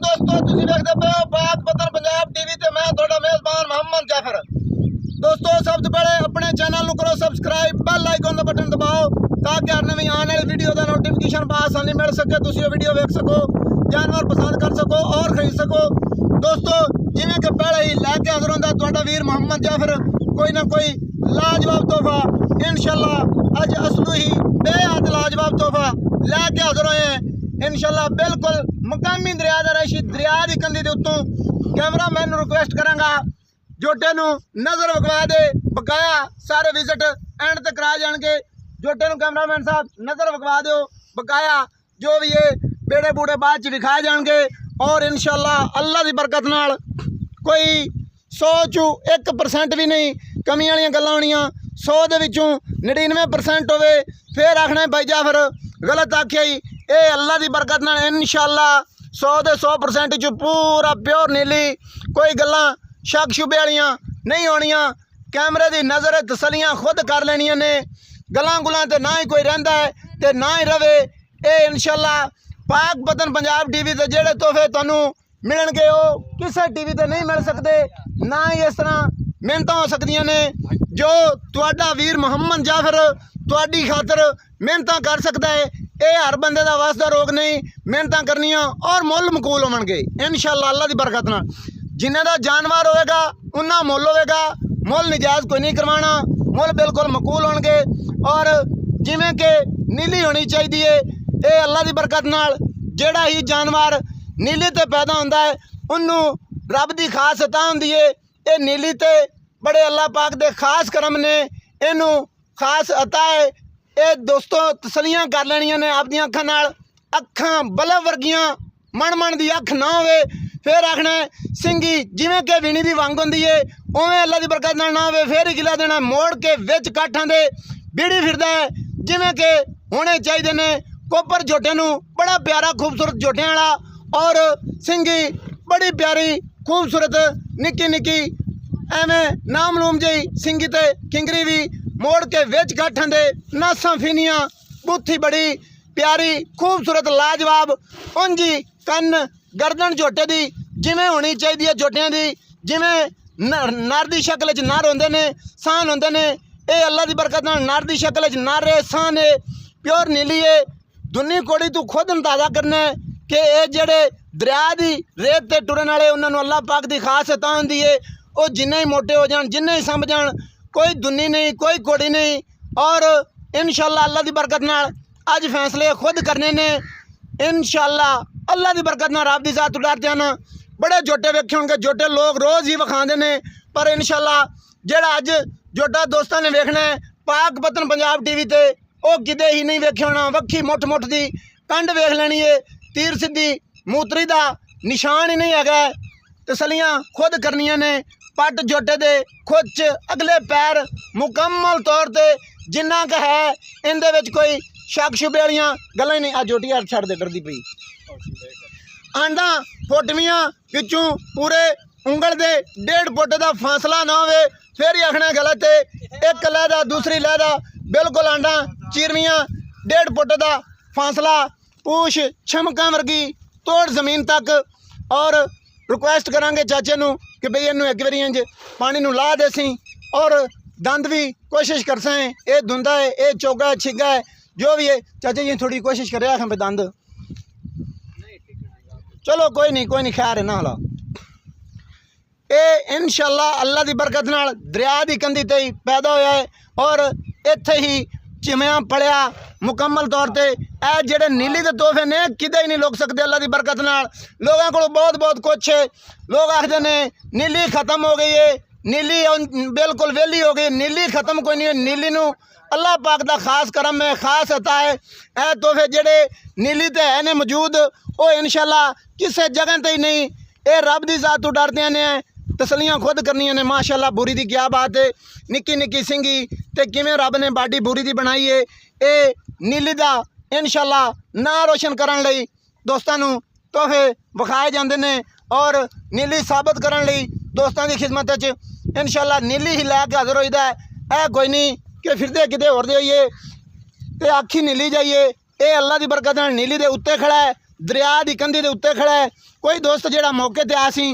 दोस्तों तुसीं देखदे पे हो पाक पतन पंजाब टीवी ते मैं तुहाडा मेज़बान मोहम्मद जाफर। दोस्तों सब तो पहले अपने चैनल करो सब्सक्राइब, बेल आइकन का बटन दबाओ ताकि हर नवी आने वाली वीडियो का नोटिफिकेशन आसानी मिल सके, तुसीं ये वीडियो देख सको, जानवर पसंद कर सको और खरीद सको। दोस्तों जिवें कि पहले ही लैके हाज़र होंदा तुहाडा वीर मोहम्मद जाफर कोई ना कोई लाजवाब तोहफा इंशाल्लाह अज असलू ही बेहद लाजवाब तोहफा लैके हाज़र होए हैं इंशाल्लाह। बिल्कुल मकामी दरिया का रशी दरिया की कंधी के उत्तों कैमरा मैन रिक्वेस्ट करांगा जोटे नूं नज़र विखवा दे, बकाया सारे विजिट एंड तक करा जाएंगे। जोटे नूं कैमरा मैन साहब नज़र विखवा दो, बकाया जो भी है बेड़े बूड़े बाद च विखाए जाएंगे और इंशाल्लाह अल्लाह की बरकत नाल कोई 100 चों 1% भी नहीं कमी वाली गल्लां होणियां, 100 दे विचों 99% होवे फिर आखना भाई जाफर गलत आख्या ही। ये अल्लाह की बरकत नाल इंशाल्लाह 100 दे 100% चो पूरा प्योर नीली, कोई गल्लां शक शुबे वालियां नहीं होणियां। कैमरे की नज़र तसलियां खुद कर लैनियां ने, गल्लां गुलां ते ना ही कोई रहिंदा है ते ना ही रवे। ये इंशाल्लाह पाक पतन पंजाब टीवी ते जेड़े तोहफे तुहानूं मिलणगे वो किसी टीवी ते नहीं मिल सकते, ना ही इस तरह मेहनतां हो सकदियां ने जो तुहाडा वीर मोहम्मद जाफर तुहाडी खातर मेहनतां कर सकता है। ये हर बंदे का वास का रोग नहीं, मेहनतां करनियां और मुल मकूल होवणगे इंशाल्लाह अल्लाह की बरकत नाल। जिन्हें का जानवर होएगा उन्ना मुल होएगा, मुल निजायज़ कोई नहीं करवाना, मुल बिल्कुल मकूल होणगे। और जिमें कि नीली होनी चाहिए, ये अल्लाह की बरकत नाल जेड़ा ही जानवर नीली ते पैदा होंदा है उन्नू रब की खास अता होंदी है। ये नीली ते बड़े अल्लाह पाक दे खास करम ने इनू खास अता है। ये दोस्तों तसलियां कर लैनियां ने आपदी अखां नाल, अखां बल्ब वर्गियां मन मन की अख ना होवे फिर आखना सिंगी जिमें कि विणी की वंग होंदी है उवें अल्लाह की बरकत नाल ना होवे फिर ही गिला देना मोड़ के विच काठां दे बीड़ी फिरदा है जिमें कि होने चाहिए ने। कोपर झोटे नूं बड़ा प्यारा खूबसूरत झोटियां वाला और सिंगी बड़ी प्यारी खूबसूरत निक्की निक्की एवें नामलूम जी सिंगी ते किंगरी भी मोड़ के विच गाठां दे नासां फिनियां बुत्थी बड़ी प्यारी खूबसूरत लाजवाब उंजी कन गर्दन झोटे दी जिमें होनी चाहिए झोटियां दी, जिमें नर की शक्ल च नर होंदे ने, सान होंदे ने। ये अल्लाह की बरकत नाल नर की शक्ल च नर है, सान है, प्योर नीली है। दुनी कोड़ी तू खुद अंदाजा करना है कि ये जेड़े दरिया की रेत ते टुरन वाले उन्होंने अल्लाह पाक की खास अता होंदी है। वो जिन्ने ही मोटे हो जान, जिन्ने ही समझ जान, कोई दुनी नहीं कोई कोड़ी नहीं। और इंशाल्लाह अल्लाह की बरकत नाल अज फैसले खुद करने ने इंशाल्लाह अल्लाह की बरकत नाल रब की जात उडारते हैं। बड़े जोटे वेखे होंगे, जोटे लोग रोज़ ही विखाते हैं, पर इंशाल्लाह जेड़ा अज जोटा दोस्तों ने वेखना है पाक पतन पंजाब टीवी ते वो किते ही नहीं वेखे होना। वक्खी मुठ मुठ की कंड वेख लेनी है, तीर सीधी मूतरी का निशान ही नहीं है। तसलियां खुद करनियां ने, पट जोटे दे खुच अगले पैर मुकम्मल तौर पर जिन्ना क है इनदे विच कोई शक शुबे वालियां गल्लां ही नहीं। आ जोटी यार छड़ दे डरदी पई आंडा फुटवियां पिछों पूरे उंगल दे 1.5 फुट का फासला ना होवे फिर ही आखना गलत है। एक लहदा दूसरी लहदा बिल्कुल आंडा चीरवियां 1.5 फुट का फासला, पूछ छमका वर्गी तोड़ जमीन तक। और रिक्वेस्ट करांगे चाचे नूं कि बई इनू एक बारी इंज पानी नूं ला दे सी और दंद भी कोशिश कर सकें। ये धुंदा है, ये चोगा है, छिगा है, जो भी है चाचे जी थोड़ी कोशिश करे आखें भाई दंद चलो कोई नहीं खैर है ना हाला। ये इंशाल्लाह अल्लाह की बरकत नाल दरिया की कंधी ते ही पैदा होया है और इत्थे ही चिमया पड़िया मुकम्मल तौर पर। ए जेड़े नीली के तोहफे ने किते ही नहीं लुक सकते अल्लाह की बरकत नाल। लोगों को बहुत बहुत कुछ है, लोग आखते ने नीली खत्म हो गई है, नीली बिल्कुल वेली हो गई। नीली खत्म कोई नहीं है, नीली नूं अल्लाह पाक दा खास करम है, खास अता है। ए तोहफे जेड़े नीली ते है ने मौजूद वो इंशाल्लाह किसी जगह ते ही नहीं, ये रब की जात तो डरदे ने। तसलियां खुद करनियां ने माशाल्लाह। बुरी की क्या बात है, निक्की निक्की सिंगी ते किवें रब ने बाडी बुरी की बनाई है। ये नीली दा इंशाल्लाह ना रोशन करन लई दोस्तां नूं तोहफे विखाए जांदे ने और नीली साबित करन लई दोस्तां की खिदमत च इंशाल्लाह नीली ही लैके हाज़र होईदा है। ऐ कोई नहीं कि फिरदे किते होर दे होइए ते आखी नीली जाइए। ये अल्लाह की बरकत नाल नीली दे उत्ते खड़ा है दरिया की कंधी के उत्ते खड़ा है। कोई दोस्त जिहड़ा मौके ते आ सी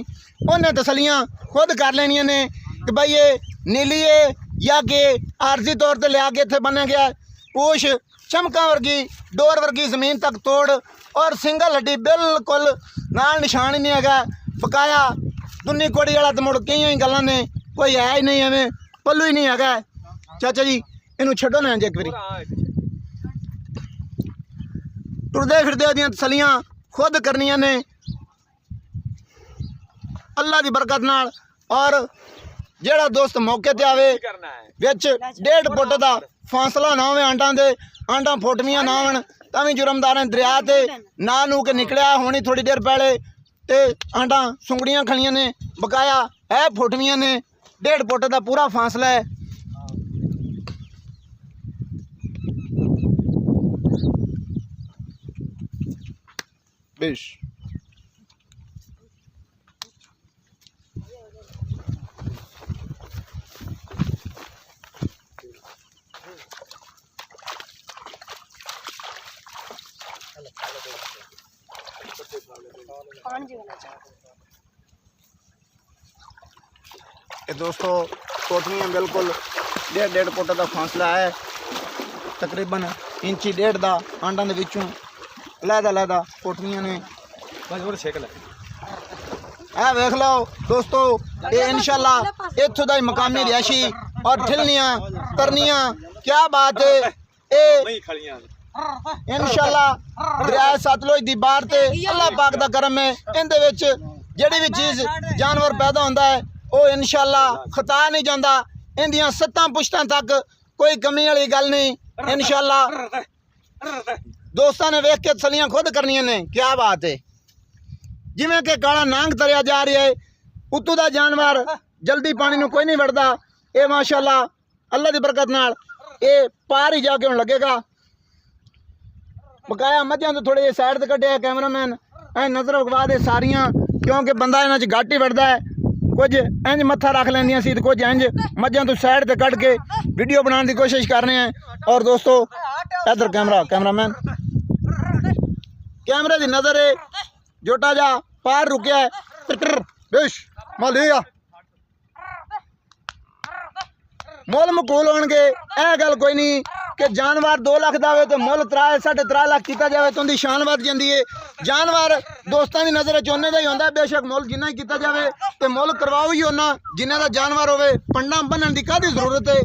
उन्हें तसलियां खुद कर लेनियां ने कि भाई ये नीली है या कि आरजी तौर पर लिया के इत्थे बन्या गया पूछ चमका वर्गी डोर वर्गी जमीन तक तोड़ और सिंगल हड्डी बिल्कुल नाल निशान ही नहीं है। बकाया दुन्नी कोड़ी वाला तो मुड़ कई ही गल्लां ने, कोई है ही नहीं, एवं पल्लू ही नहीं है। चाचा जी इनू छड्डो ना एक बारी, टुरदे फिरदे ओहदियां तसलियां खुद करनियां ने अल्लाह की बरकत नाल। और जेड़ा दोस्त मौके ते आवे विच 1.5 फुट का फासला ना होवे, आंडा फुटवियां ना होवन तां वी जुर्मदार दरिया ते ना नू के निकलिया होनी थोड़ी देर पहले ते आंडा सुंगड़ियां खड़ियां ने, बकाया है फुटवियां ने, 1.5 फुट का पूरा फासला है। बेश दोस्तों कोटनियाँ बिल्कुल 1.5 फुट का फासला है, तकरीबन 1.5 इंच का आंडा के विचों लहदा कोटनियाँ ने। वेख लो दोस्तों, ये इंशाल्लाह इत्थों दा मकामी रिहायशी और ठिलनियाँ तरनियाँ, क्या बात है। ये इंशाल्लाह दरिया सतलुज दी बार ते अल्लाह पाक दा करम है। इहदे विच जिहड़ी भी चीज़ जानवर पैदा होंदा है वो इंशाल्लाह खता नहीं जाता। इहदियां 7 पुश्तां तक कोई कमी वाली गल नहीं। इंशाल्लाह दोस्तों ने वेख के तसलियां खुद करनियां ने, क्या बात है। जिवें कि काला नांग तरिया जा रही है, उत्तों दा जानवर जल्दी पानी नूं कोई नहीं वड़दा। ये माशाल्लाह अल्लाह की बरकत नाल ये पार ही जाके हुण लगेगा। बकाया मझां तो थोड़े साइड ते कड्ढिया कैमरामैन ऐ नज़र विखवा दे सारियां, क्योंकि बंदा इन्हां च घट ही वड़दा है। कुछ इंज मत्था रख लैंदियां सी ते कुछ इंज मझां तो साइड ते कढ़ के वीडियो बनाने की कोशिश कर रहे हैं। और दोस्तों इधर कैमरामैन कैमरे की नज़र है, जोटा जा पार रुकया है। बेश मालिया मुल मकूल होणगे, यह गल कोई नहीं कि जानवर 2 लाख का हो तो मुल 3.5 लाख किया जाए तो उनकी शान वध जाती है। जानवर दोस्तों की नज़र उन्ने का ही होंदा, बेशक मुल जिन्ना ही किया जाए तो मुल करवाओ ही उन्ना जिन्ना का जानवर होवे। पंडा बनने की काहदी जरूरत है।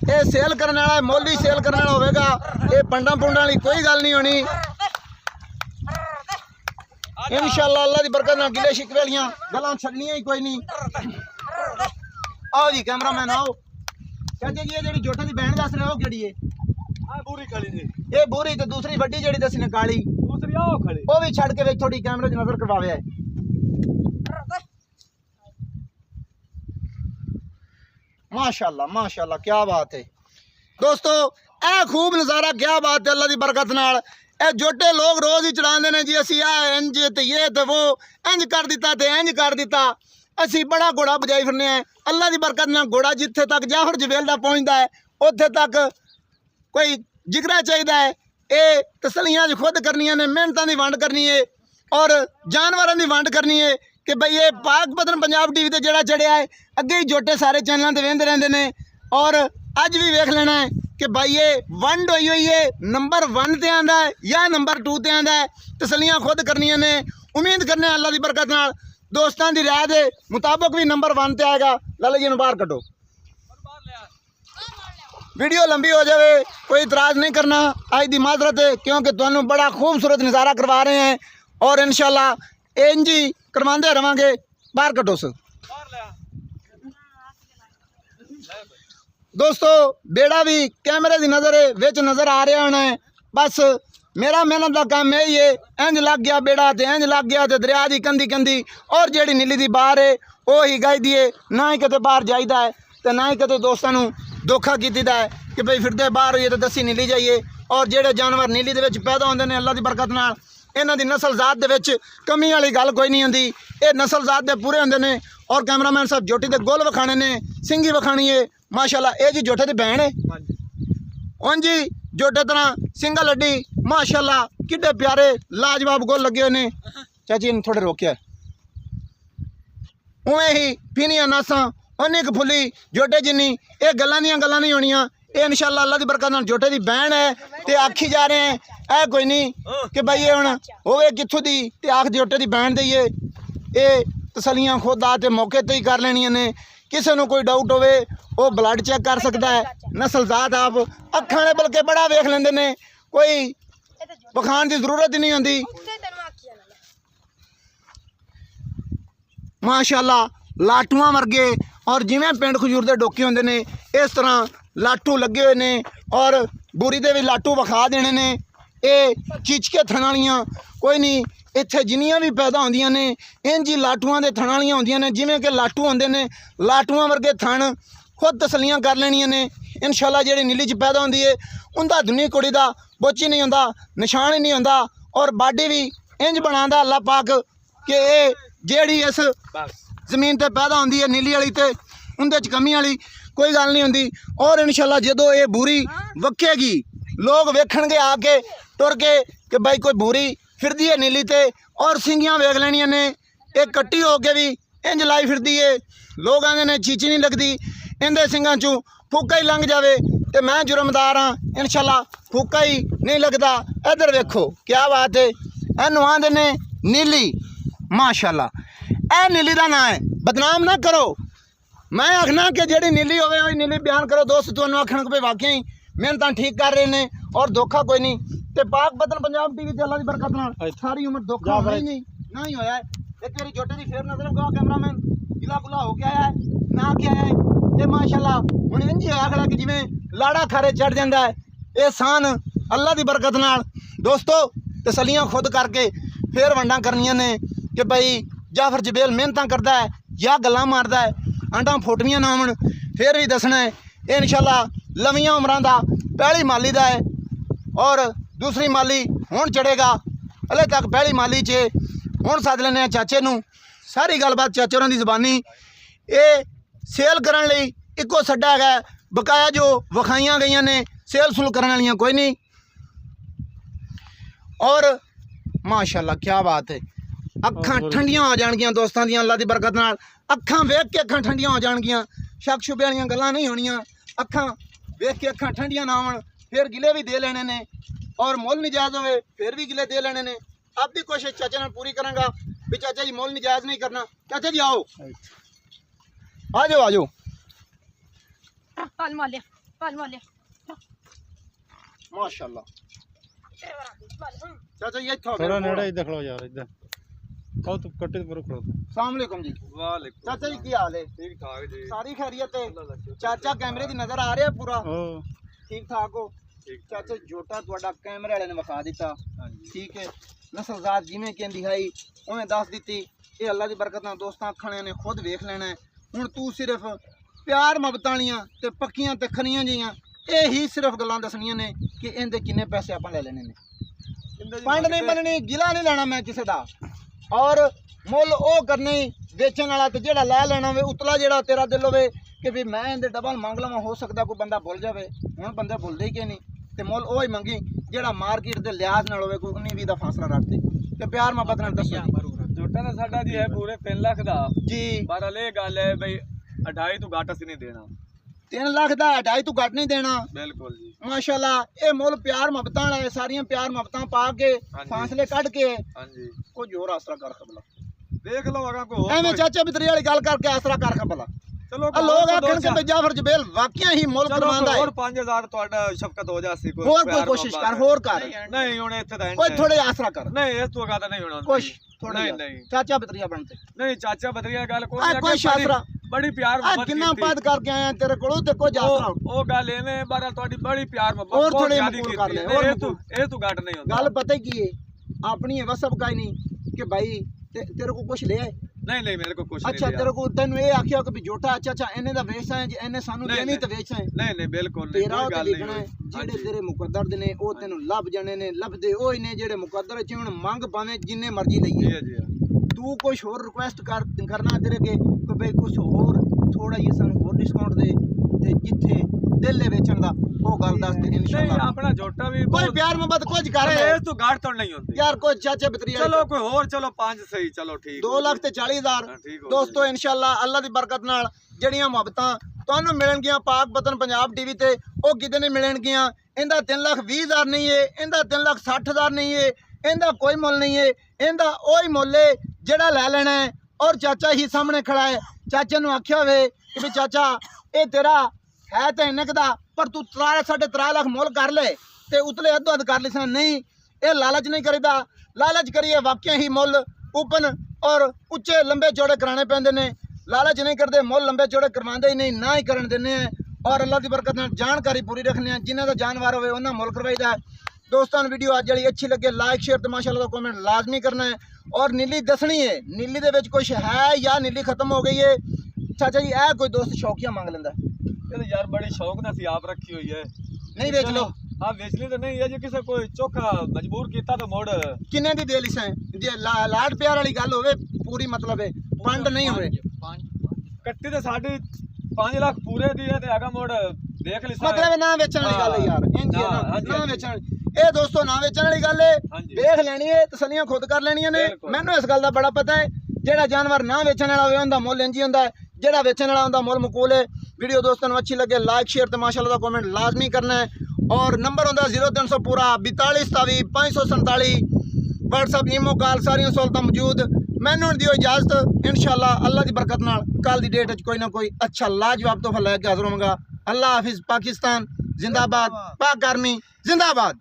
ये सेल करने वाला मुल ही सेल करने वाला होगा, ये पंडा पुंडा वाली कोई गल नहीं होनी। इंशाअल्लाह अल्लाह की बरकत नाल गिले शिकवे वालियां गल्लां छड्डनियां ही कोई नहीं। आओ जी कैमरामैन आओ। चाचा जी ये जोटे की बहन दस रहे हो केड़ी है? बूरी काली जी, ये बूरी ते दूसरी वड्डी जेड़ी दसी ने काली, दूसरी आओ खड़ी, वो भी छड़ के वे थोड़ी कैमरे दी नजर करवावे है। माशाल्लाह माशाल्लाह क्या बात है। दोस्तों ए खूब नज़ारा, क्या बात है अल्लाह की बरकत नाल। ए जोटे लोग रोज ही चढ़ाते हैं जी, असी इंज ते ये ते वो इंज कर दिता ते इंज कर दिता। असी बड़ा घोड़ा बजाई फिरने हैं। अल्लाह की बरकत नाल घोड़ा जिथे तक जाफर जवेल दा पहुँचता है उत्थे तक कोई जिगरा चाहिए है। ये तसलियां खुद करनियां ने, मेहनतां दी वंड करनी है और जानवरों की वंड करनी है कि भाई ये पाक बदन पंजाब टीवी ते जेड़ा चढ़िया है, अगे ही जोटे सारे चैनलों ते वेंदे रहंदे ने। और अज भी वेख लेना है कि भाई ये वंड हुई हुई है, नंबर 1 ते आंदा है या नंबर 2 ते आंदा है। तसलियां खुद करनियां ने, उम्मीद करने अल्लाह की बरकत नाल दोस्तों की राय के मुताबिक भी नंबर 1 ते आएगा। लाला जी बाहर कटो, वीडियो लंबी हो जाए कोई इतराज़ नहीं करना, आज की माजरत है क्योंकि तुहानू बड़ा खूबसूरत नज़ारा करवा रहे हैं और इंशाल्लाह इंज ही करवाते रहेंगे। बाहर कटो सर। दोस्तों बेड़ा भी कैमरे की नज़र विच नज़र आ रहा होना है। बस मेरा मेहनत का काम यही है, इंज लग गया बेड़ा तो इंज लग गया तो दरिया की कंधी कंधी और जेड़ी नीली की बार है वो ही गाई दी है। ना ही कितने बाहर जाइदा है तो ना ही कितने दोस्तों को धोखा कीता है कि भाई फिरदे बाहर होइए तो दसी नीली जाइए। और जेड़े जानवर नीली दे विच पैदा होंदे ने अल्लाह की बरकत नाल इन्हां दी नस्ल जात दे विच कमी वाली गल कोई नहीं होंदी। ये नस्ल जात दे पूरे होंदे ने। और कैमरामैन साहब जोटी दे गोल विखाने ने, सिंगी विखानी है माशाल्लाह। ये जी जोटे दी बहन है, उन जी जोटे तरह सिंगल हड्डी माशाल्लाह किड्डे प्यारे लाजवाब गोल लगे हुए ने। चाची इन थोड़े रोकिया उवें ही पीनिया नासा उन्नी क फुली जोटे जिन्नी ये गल्लां दियां गल्लां नहीं होनियां। ये इंशाअल्लाह अल्लाह की बरकत नाल जोटे दी बहन है ते आखी जा रहे हैं ऐ कोई नहीं कि भाई ये हुण होवे कित्थों दी ते आख जोटे दी बहन दी ये तसलियां खुद आ ते मौके ते ही कर लेनियां ने। किसी को कोई डाउट होवे वो ब्लड चेक कर सकता है, नस्ल जात आप अखां ने बल्कि बड़ा वेख लेंदे ने, कोई बखान की जरूरत ही नहीं होंदी। माशाअल्लाह लाटूआं वर्गे और जिवें पिंड खजूर के डोके होंदे ने इस तरह लाटू लगे हुए ने और बुरी दे भी लाटू विखा देने ने। ये चिचके थण वालियां कोई नहीं इत्थे जिन्नियां भी पैदा होंदियां ने इंज ही लाटूआं दे थण वालियां होंदियां ने। जिवें कि लाटू होंदे ने लाटूआं वर्गे थण खुद तसलियां कर लेनियां ने। इंशाअल्लाह जिहड़ी नीली च पैदा होंदी है उनका दुनी कुड़ी दा बोच ही नहीं होंदा, निशान ही नहीं होंदा और बाडी भी इंज बनांदा अल्लाह पाक कि ये जिहड़ी इस जमीन ते पैदा होंदी है नीली वाली ते उनदे च कमी वाली कोई गल नहीं होंदी। और इंशाअल्लाह जदों ये बूरी वक्केगी लोग वेखणगे आके टुर के कि भाई कोई बूरी फिरदी है नीली ते और सिंगियां वेख लेनियां ने। एक कट्टी हो के भी इंज लाई फिरदी है, लोग आंदे ने चीची नहीं लगदी इहदे सिंगां चों फूका ही लंघ जावे ते मैं जुर्मदार हाँ। इंशाअल्लाह फूका ही नहीं लगता। इधर वेखो क्या बात है, इहनूं आंदे ने नीली। माशाअल्लाह ए नीली का नाम है, बदनाम ना करो। मैं आखना कि जिहड़ी नीली होवे ओही नीली बयान करो। दोस्त तुहानूं आखण कि वाकई मेहनतां ठीक कर रहे हैं और धोखा कोई नहीं। ते पाक बतन पंजाब टीवी ते अल्लाह की बरकत नाल सारी उम्र धोखा होना ही नहीं होया है। एक बारी जोटे की फेर नजर गवा कैमरामैन गिला गुला हो के आया है ना के आया है। ये माशाअल्लाह हुण इंज होया खड़ा कि जिवें लाड़ा खारे चढ़ जाता है। ये सान अल्लाह की बरकत नाल दोस्तों तसलियां खुद करके फिर वंडा करनियां ने कि भाई जाफर जबेल मेहनत करता है या गल्लां मारदा है आंडा फोटवियां ना होवन फिर भी दसना है। ये इंशाअल्लाह लवियां उमरां दा पहली माली दा है और दूसरी माली हुण चढ़ेगा। हले तक पहली माली च हुण सद लैने चाचे नूं सारी गलबात चाचे होरां दी ज़बानी। ये सेल करन लई इक्को सड्डा है, बकाया जो विखाइयां गईयां ने सेल सुल करन वालियां कोई नहीं। और माशाअल्लाह क्या बात है, अखां ठंडियां हो जाणगियां दोस्तां दियां अल्लाह दी बरकत नाल। अखां वेख के अखां ठंडियां हो जाणगियां, शक शुबे वालियां गल्लां नहीं होणियां। अखां वेख के अखां ठंडियां ना होवन फिर गिले भी दे लेने ने और मुल निजायज़ होवे फिर भी गिले दे लेने ने। अब भी कोशिश चाचा नाल पूरी करांगा भी चाचा जी मुल निजायज़ नहीं करना। चाचा जी आओ आ जाओ आ जाओ। माशाअल्लाह चाचा जी इत्थों थोड़ा नेड़े इधर खड़ो यार, इधर आओ तो कट्टे पर खड़ो। अस्सलाम वालेकुम जी। वालेकुम चाचा जी की हाल है? ठीक ठाक जी, सारी खैरियत है? चाचा कैमरे दी नजर आ रहा है पूरा ओ ठीक ठाक हो? चाचा जोटा तुहाडा कैमरे वाले ने विखा दिता, ठीक है। नस्ल जात जिवें कि दिखाई उवें दस दिती। ये अल्लाह की बरकत नाल दोस्तां अखां ने खुद वेख लेना है। हुण तू सिर्फ प्यार मुहब्बत वालियां ते पक्कियां ते खरियां जिहियां ये ही सिर्फ गल्लां दसनियां ने कि इहदे किन्ने पैसे आपां ले लेने ने। पंड नहीं बननी, गिला नहीं लेना मैं किसी दा और मुल ओ करने बेचण वाला ते जेड़ा लै लेना वे उतला जेड़ा तेरा दिल होवे कि भी मैं इहदे डबल मंग लवां। हो सकदा कोई बंदा भुल जावे, हुण बंदे भुलदे ही कि नहीं ते मुल ओ ही मंगी जेड़ा मार्केट दे लिहाज नाल होवे, कोई 19-20 दा फासला रख दे ते प्यार मुहब्बत नाल दसो। जोटा दा साडा जी है पूरे 3 लाख दा जी, पर ले गल है भाई 2.5 तो घाट असीं नहीं देना। 3 लाख दा 2.5 तू घट नहीं देना। बिल्कुल जी माशाअल्लाह ये मुल प्यार मुहब्बत वाला है। सारियां प्यार मुहब्बतां पा के फासले कट के हां जी कुछ होर आसरा कर खबला देख लो अगा को एवें चाचा बितरी वाली गल करके आसरा कर खबला। चलो लोग आखन के जाफर जबेल वाकई ही मुल्क करवांदा है और 5000 ਤੁਹਾਡਾ शफकत हो जासी कोई होर कोई कोशिश कर होर कर नहीं हुन इत्थे दा कोई थोड़े आसरा कर नहीं इस तो गादा नहीं होना कुछ थोड़ा नहीं नहीं चाचा बितरिया बनते नहीं चाचा बदरिया गल आ कोई आसरा बड़ी प्यार मोहब्बत किन्ना बात करके आया तेरे कोलों ते कोई आसरा ओ गल एवें बारा ਤੁਹਾਡੀ बड़ी प्यार मोहब्बत और थोड़े मकबूल कर ले और ए तू घट नहीं होंदा गल पता की है अपनी है वसब का ही नहीं कि भाई तेरे को कुछ ले आए नहीं नहीं मेरे को कुछ अच्छा तेरे को तेन ये आखिया कि जोटा अच्छा इन्हें दा वेचना है इन्हें सानू देनी ते वेचना है नहीं बिल्कुल नहीं तेरा कोई गल नहीं जेड़े तेरे मुकद्दर दे ने ओ तेनु लभ जाने ने लभदे ओही ने जेड़े मुकद्दर च हुन मंग पावे जिन्ने मर्जी लईए तू कुछ होर रिक्वेस्ट करना तेरे के कि भाई कुछ होर थोड़ा ये सानू होर डिस्काउंट दे ते जिथे ਦਿਲ ਦੇ ਵੇਚਣ ਦਾ ਉਹ ਗੱਲ ਦੱਸ ਦੇ नहीं ਇਨਸ਼ਾਅੱਲਾ अपना झोटा भी ਕੋਈ ਪਿਆਰ ਮੁਹੱਬਤ ਕੁਝ ਕਰ अरे ਲੈ ये तो गाड़ तो नहीं होती ਯਾਰ ਕੋਈ ਚਾਚੇ ਬਤਰੀ चलो कोई और चलो 5 सही चलो ठीक 2,40,000 हाँ, ठीक हो ਦੋਸਤੋ ਇਨਸ਼ਾਅੱਲਾ ਅੱਲਾ ਦੀ ਬਰਕਤ ਨਾਲ ਜਿਹੜੀਆਂ ਮੁਹੱਬਤਾਂ ਤੁਹਾਨੂੰ ਮਿਲਣਗੀਆਂ ਪਾਕ ਵਤਨ ਪੰਜਾਬ ਟੀਵੀ ਤੇ ਉਹ ਕਿਤੇ ਨਹੀਂ ਮਿਲਣਗੀਆਂ ਇਹਦਾ 3,20,000 ਨਹੀਂ ਏ ਇਹਦਾ 3,60,000 ਨਹੀਂ ਏ ਇਹਦਾ ਕੋਈ ਮੁੱਲ ਨਹੀਂ ਏ ਇਹਦਾ ਉਹੀ ਮੁੱਲ ਏ ਜਿਹੜਾ ਲੈ ਲੈਣਾ ਹੈ ਔਰ ਚਾਚਾ ਹੀ ਸਾਹਮਣੇ ਖੜਾ ਹੈ ਚਾਚੇ ਨੂੰ ਆਖਿਆ ਹੋਵੇ ਕਿ ਵੀ ਚਾਚਾ ਇਹ ਤੇਰਾ ਹੈ ਤਾਂ ਇੰਨੇ ਕੁ ਦਾ ਪਰ ਤੂੰ 3.5 ਲੱਖ ਮੁੱਲ ਕਰ ਲੈ ਤੇ ਉਤਲੇ ਅੱਧੋ ਅੱਧ ਕਰ ਲਿਸਣਾ ਨਹੀਂ ਇਹ ਲਾਲਚ ਨਹੀਂ ਕਰੀਦਾ ਲਾਲਚ ਕਰੀਏ ਵਾਕਿਆ ਹੀ ਮੁੱਲ ਓਪਨ ਔਰ ਉੱਚੇ ਲੰਬੇ ਚੌੜੇ ਕਰਾਣੇ ਪੈਂਦੇ ਨੇ ਲਾਲਚ ਨਹੀਂ ਕਰਦੇ ਮੁੱਲ ਲੰਬੇ ਚੌੜੇ ਕਰਵਾਉਂਦੇ ਹੀ ਨਹੀਂ ਨਾ ਹੀ ਕਰਨ ਦਿੰਦੇ ਆ ਔਰ ਅੱਲਾ ਦੀ ਬਰਕਤ ਨਾਲ ਜਾਣਕਾਰੀ ਪੂਰੀ ਰੱਖਦੇ ਆ ਜਿਨ੍ਹਾਂ ਦਾ ਜਾਨਵਰ ਹੋਵੇ ਉਹਨਾਂ ਮੁੱਲ ਕਰਵਾਈਦਾ ਹੈ ਦੋਸਤਾਂ ਨੂੰ ਵੀਡੀਓ ਅੱਜ ਵਾਲੀ ਅੱਛੀ ਲੱਗੇ ਲਾਈਕ ਸ਼ੇਅਰ ਤੇ ਮਾਸ਼ਾਅੱਲਾ ਦਾ ਕਮੈਂਟ ਲਾਜ਼ਮੀ ਕਰਨਾ ਹੈ ਔਰ ਨੀਲੀ ਦੱਸਣੀ ਹੈ ਨੀਲੀ ਦੇ ਵਿੱਚ ਕੁਝ ਹੈ ਜਾਂ ਨੀਲੀ ਖਤਮ ਹੋ ਗਈ ਹੈ ਚਾਚਾ ਜੀ ਇਹ ਕੋਈ ਦੋਸਤ ਸ਼ੌਕੀਆ ਮੰਗ ਲੈਂਦਾ ये तो यार बड़ी शौक ना सी आप रखी हुई है नहीं बेच लो हाँ बेचनी तो नहीं है जो किसी कोई चोखा मजबूर किया तो मोड़ ਕਿੰਨੇ ਦੀ ਦੇ ਲਿਸਾਂ ਜੇ ਲਾਡ ਪਿਆਰ ਵਾਲੀ ਗੱਲ ਹੋਵੇ ਪੂਰੀ ਮਤਲਬ ਹੈ ਪੰਡ ਨਹੀਂ ਹੋਵੇ कट्टी तो साढ़े 5 लाख पूरे दी है ते आगा मोड़ देख ली ਮਤਲਬ ਨਾ ਵੇਚਣ ਵਾਲੀ ਗੱਲ ਹੈ ਯਾਰ ਇੰਜ ਹੀ ਹੈ ਨਾ, ਹਾਂਜੀ, ਨਾ ਹਾਂਜੀ। ਵੇਚਣ ਇਹ ਦੋਸਤੋ ਨਾ ਵੇਚਣ ਵਾਲੀ ਗੱਲ ਹੈ ਹਾਂਜੀ। ਦੇਖ ਲੈਣੀ ਹੈ ਤਸੱਲੀਆਂ ਖੁਦ ਕਰ ਲੈਣੀਆਂ ਨੇ ਬਿਲਕੁਲ। ਮੈਨੂੰ ਇਸ ਗੱਲ ਦਾ ਬੜਾ ਪਤਾ ਹੈ ਜਿਹੜਾ ਜਾਨਵਰ ਨਾ ਵੇਚਣ ਵਾਲਾ ਹੋਵੇ ਉਹਦਾ ਮੁੱਲ ਇੰਜ ਹੀ ਹੁੰਦਾ ਹੈ ਜਿਹੜਾ ਵੇਚਣ ਵਾਲਾ ਹੁੰਦਾ ਮੁੱਲ ਮਕੂਲ ਹੈ ਵੀਡੀਓ ਦੋਸਤਾਂ ਨੂੰ ਅੱਛੀ ਲੱਗੇ ਲਾਈਕ ਸ਼ੇਅਰ ਤੇ ਮਾਸ਼ਾਅੱਲਾ ਦਾ ਕਮੈਂਟ ਲਾਜ਼ਮੀ ਕਰਨਾ ਹੈ ਔਰ ਨੰਬਰ ਹੁੰਦਾ 0300 ਪੂਰਾ 4227 547 WhatsApp ਈਮੋ ਕਾਲ ਸਾਰੀਆਂ ਸਹੂਲਤਾਂ ਮੌਜੂਦ ਮੈਨੂੰ ਦਿਓ ਇਜਾਜ਼ਤ ਇਨਸ਼ਾਅੱਲਾ ਅੱਲਾ ਦੀ ਬਰਕਤ ਨਾਲ ਕੱਲ ਦੀ ਡੇਟ 'ਚ ਕੋਈ ਨਾ ਕੋਈ ਅੱਛਾ ਲਾਜਵਾਬ ਤੋਹਫਾ ਲੈ ਕੇ ਹਾਜ਼ਰ ਹੋਵਾਂਗਾ ਅੱਲਾ ਹਾਫਿਜ਼ ਪਾਕਿस्तान जिंदाबाद पाक आर्मी जिंदाबाद।